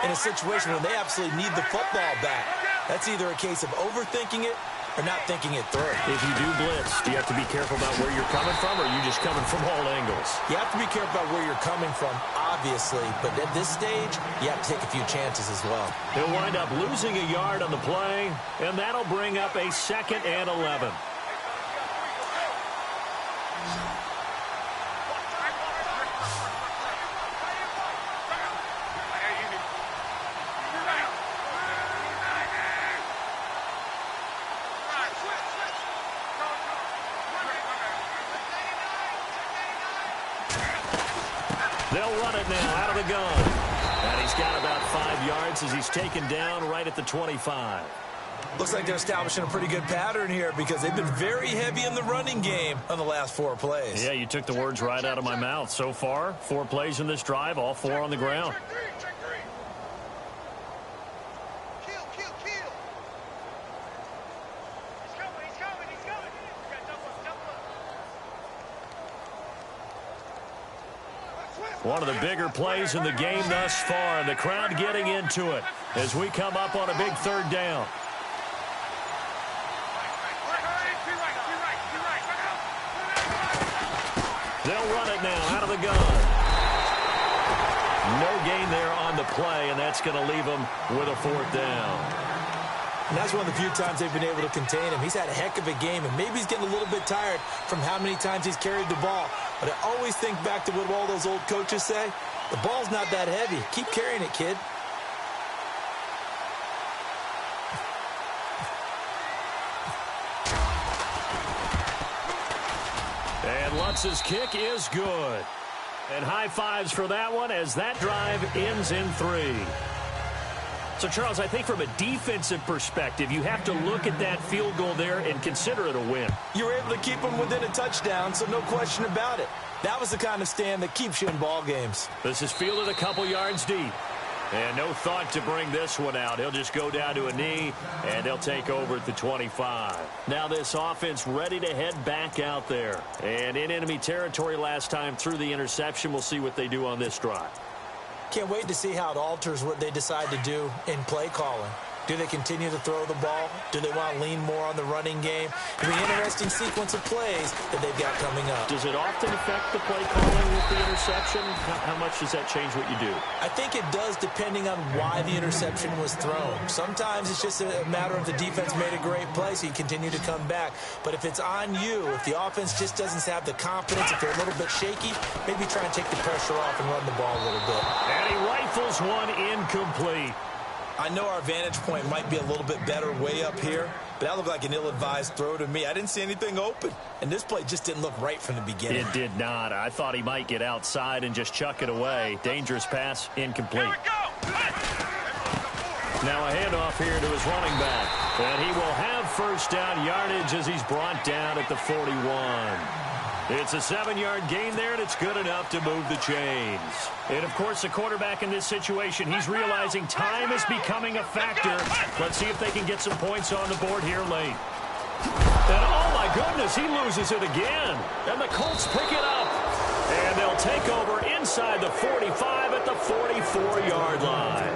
in a situation where they absolutely need the football back. That's either a case of overthinking it or not thinking it through. If you do blitz, do you have to be careful about where you're coming from, or are you just coming from all angles? You have to be careful about where you're coming from, obviously, but at this stage, you have to take a few chances as well. He'll wind up losing a yard on the play, and that'll bring up a 2nd and 11. They'll run it now out of the gun. And he's got about 5 yards as he's taken down right at the 25. Looks like they're establishing a pretty good pattern here because they've been very heavy in the running game on the last 4 plays. Yeah, you took the words right out of my mouth. So far, 4 plays in this drive, all 4 on the ground. One of the bigger plays in the game thus far. The crowd getting into it as we come up on a big 3rd down. They'll run it now out of the gun. No gain there on the play, and that's going to leave them with a 4th down. And that's one of the few times they've been able to contain him. He's had a heck of a game, and maybe he's getting a little bit tired from how many times he's carried the ball. But I always think back to what all those old coaches say. The ball's not that heavy. Keep carrying it, kid. And Lutz's kick is good. And high fives for that one as that drive ends in 3. So, Charles, I think from a defensive perspective, you have to look at that field goal there and consider it a win. You were able to keep them within a touchdown, so no question about it. That was the kind of stand that keeps you in ball games. This is fielded a couple yards deep. And no thought to bring this one out. He'll just go down to a knee, and they'll take over at the 25. Now this offense ready to head back out there. And in enemy territory last time through the interception. We'll see what they do on this drive. Can't wait to see how it alters what they decide to do in play calling. Do they continue to throw the ball? Do they want to lean more on the running game? It'll be an interesting sequence of plays that they've got coming up. Does it often affect the play calling with the interception? How much does that change what you do? I think it does depending on why the interception was thrown. Sometimes it's just a matter of the defense made a great play, so you continue to come back. But if it's on you, if the offense just doesn't have the confidence, if they're a little bit shaky, maybe try and take the pressure off and run the ball a little bit. And he rifles one incomplete. I know our vantage point might be a little bit better way up here, but that looked like an ill-advised throw to me. I didn't see anything open, and this play just didn't look right from the beginning. It did not. I thought he might get outside and just chuck it away. Dangerous pass, incomplete. Now a handoff here to his running back, and he will have 1st down yardage as he's brought down at the 41. It's a 7-yard gain there, and it's good enough to move the chains. And, of course, the quarterback in this situation, he's realizing time is becoming a factor. Let's see if they can get some points on the board here late. And, oh, my goodness, he loses it again. And the Colts pick it up. And they'll take over inside the 45 at the 44-yard line.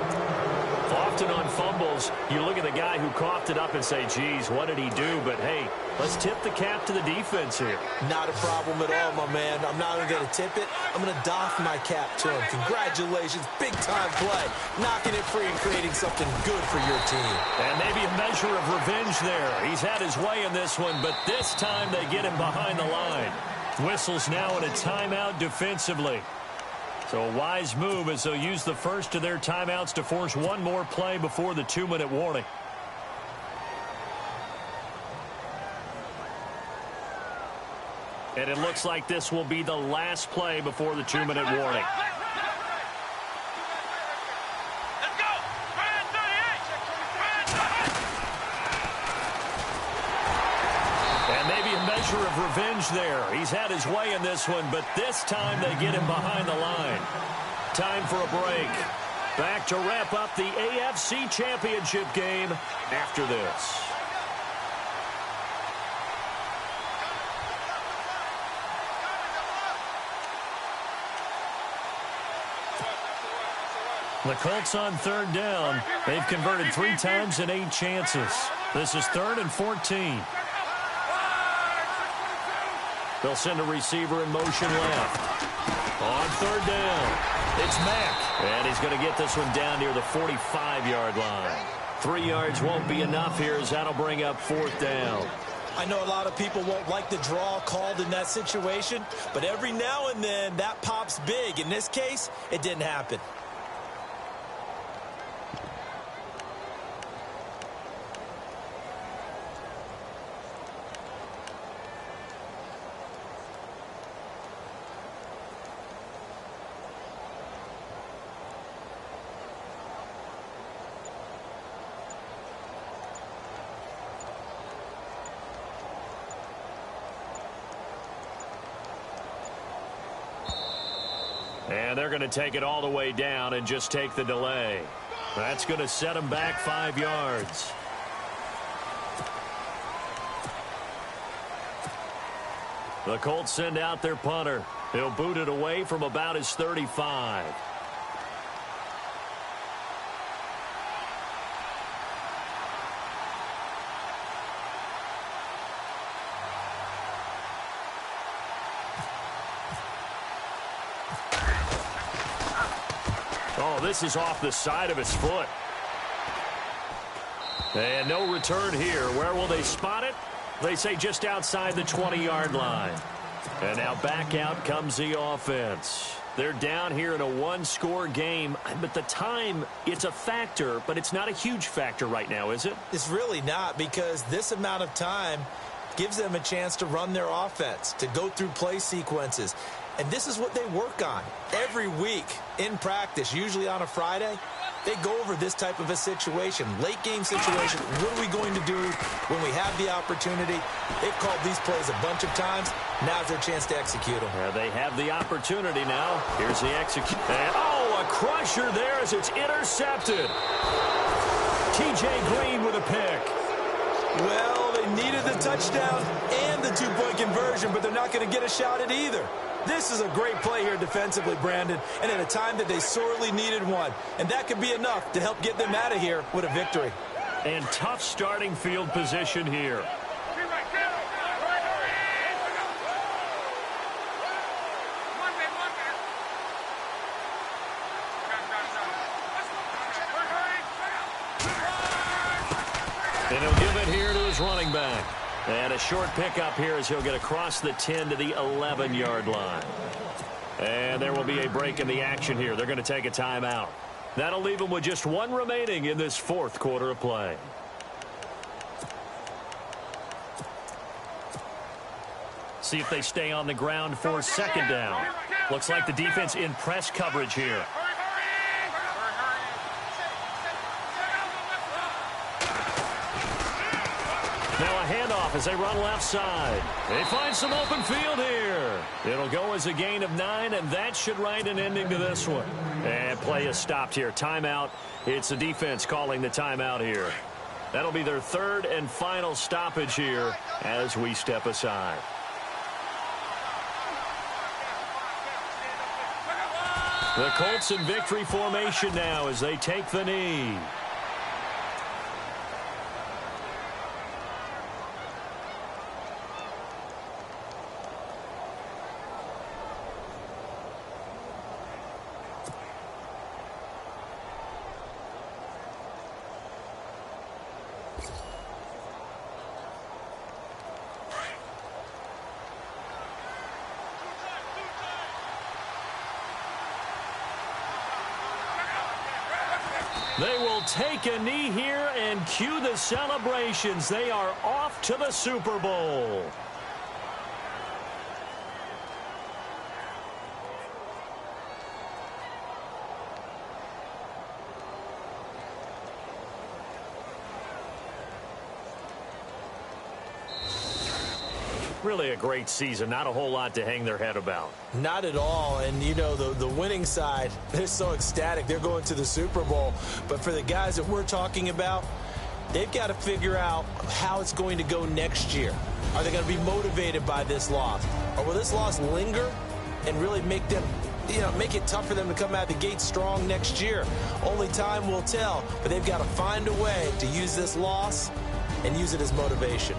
Often on fumbles, you look at the guy who coughed it up and say, geez, what did he do? But, hey, let's tip the cap to the defense here. Not a problem at all, my man. I'm not even going to tip it. I'm going to doff my cap to him. Congratulations. Big-time play. Knocking it free and creating something good for your team. And maybe a measure of revenge there. He's had his way in this one, but this time they get him behind the line. Whistles now in a timeout defensively. So a wise move as they'll use the first of their timeouts to force one more play before the 2-minute warning. And it looks like this will be the last play before the 2-minute warning. Let's go! Brand 38! And maybe a measure of revenge there. He's had his way in this one, but this time they get him behind the line. time for a break. Back to wrap up the AFC Championship game after this. The Colts on third down. They've converted 3 times in 8 chances. This is 3rd and 14. They'll send a receiver in motion left. On third down, it's Mack. And he's going to get this one down near the 45-yard line. 3 yards won't be enough here as that'll bring up 4th down. I know a lot of people won't like the draw called in that situation, but every now and then that pops big. In this case, it didn't happen. And they're going to take it all the way down and just take the delay. That's going to set them back 5 yards. The Colts send out their punter. He'll boot it away from about his 35. Oh, this is off the side of his foot. And no return here. Where will they spot it? They say just outside the 20-yard line. And now back out comes the offense. They're down here in a 1-score game. But the time, it's a factor, but it's not a huge factor right now, is it? It's really not, because this amount of time gives them a chance to run their offense, to go through play sequences. And this is what they work on every week in practice, usually on a Friday. They go over this type of a situation, late game situation. What are we going to do when we have the opportunity? They've called these plays a bunch of times. Now's their chance to execute them. Yeah, they have the opportunity now. Here's the execution. Oh, a crusher there as it's intercepted. T.J. Green with a pick. Well, they needed the touchdown and the 2-point conversion, but they're not going to get a shot at either. This is a great play here defensively, Brandon, and at a time that they sorely needed one. And that could be enough to help get them out of here with a victory. And tough starting field position here. And he'll give it here to his running back. And a short pickup here as he'll get across the 10 to the 11-yard line. And there will be a break in the action here. They're going to take a timeout. That'll leave them with just 1 remaining in this 4th quarter of play. See if they stay on the ground for 2nd down. Looks like the defense in press coverage here. Now a handoff as they run left side. They find some open field here. It'll go as a gain of 9, and that should write an ending to this one. And play is stopped here. Timeout. It's the defense calling the timeout here. That'll be their 3rd and final stoppage here as we step aside. The Colts in victory formation now as they take the knee. They will take a knee here and cue the celebrations. They are off to the Super Bowl. really a great season. Not a whole lot to hang their head about. Not at all. And, you know, the winning side, they're so ecstatic. They're going to the Super Bowl. But for the guys that we're talking about, they've got to figure out how it's going to go next year. Are they going to be motivated by this loss? Or will this loss linger and really make them, you know, make it tough for them to come out the gate strong next year? Only time will tell. But they've got to find a way to use this loss and use it as motivation.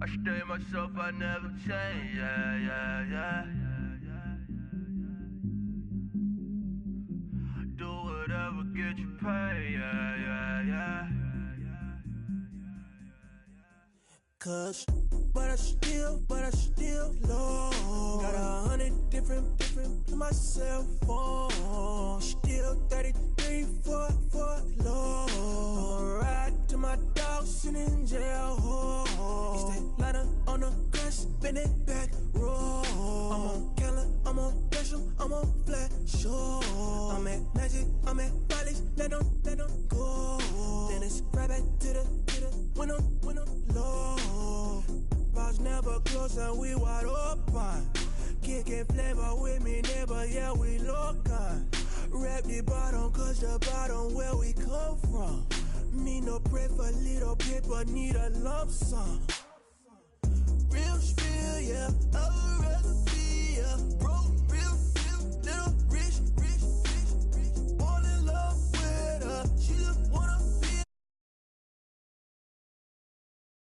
I stay myself, I never change, yeah. Do whatever, get you paid, yeah. Cause, but I still low. Got 100 different to my cell phone. Still 33 for low. I'ma ride to my dog sitting in jail. He stay lighter on the grass, bend it back, roll. I'm on Keller, I'm on Gresham, I'm on Flat Shore. I'm at Magic, I'm at Follies, let them go. Then it's right back to the when I'm low. Bars never close and we wide open. Kicking flavor with me, neighbor, yeah, we local. Rap the bottom, cause the bottom where we come from. Me no pray for little paper, need a lump sum. Real spill, yeah, I'd rather